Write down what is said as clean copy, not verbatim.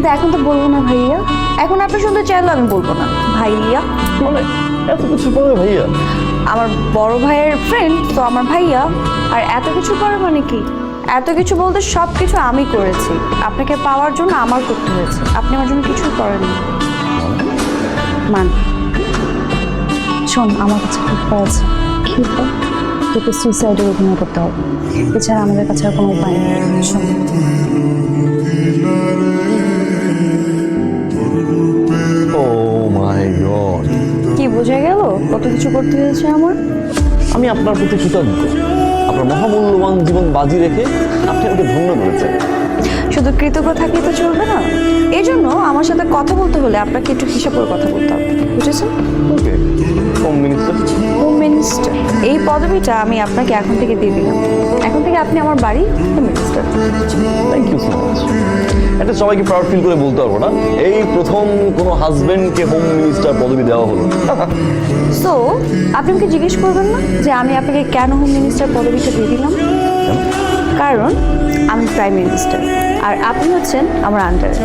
কিন্তু এখন তো বলবো না ভাইয়া, এখন আপনি শুনতে চাইলেও আমি বলবো না ভাইয়া। মানে এত কিছু পরে ভাইয়া? আমার বড় ভাইয়ের ফ্রেন্ড তো আমার ভাইয়া। আর এত কিছু করে মানে কি? এত কিছু বলতে সব কিছু আমি করেছি, আপনাকে পাওয়ার জন্য আমার করতে হয়েছে, আপনি আমার জন্য কিছু করেননি। মান শোন, আমার কাছে উপায় আছে। কি উপায়? তোকে সুইসাইডের অভিনয় করতে হবে, এছাড়া আমাদের কাছে আর কোনো উপায় নেই। শোন, ও মাই গড, কি বোঝা গেল কত কিছু করতে হয়েছে আমার? আমি আপনার প্রতি কৃতজ্ঞ। আপনার মহামূল্যবান জীবন বাজি রেখে আপনি আমাকে ধন্য করেছেন। শুধু কৃতজ্ঞ থাকলে তো চলবে না, এই জন্য আমার সাথে কথা বলতে হলে আপনাকে একটু হিসাব করে কথা বলতে হবে, বুঝেছেন? ওকে, হোম মিনিস্টার। হোম মিনিস্টার এই পদবিটা আমি আপনাকে এখন থেকে দিয়ে দিলাম। এখন থেকে আপনি আমার বাড়ি home minister. Thank you so much. এটা সবাইকে প্রাউড ফিল করে বলতে পারবো না, এই প্রথম কোনো হাজবেন্ডকে হোম মিনিস্টার পদবি দেওয়া হলো। সো আপনি আমাকে জিজ্ঞেস করবেন না যে আমি আপনাকে কেন হোম মিনিস্টার পদবিটা দিয়ে দিলাম? কারণ আমি প্রাইম মিনিস্টার আর আপনি হচ্ছেন আমার আন্ডারে।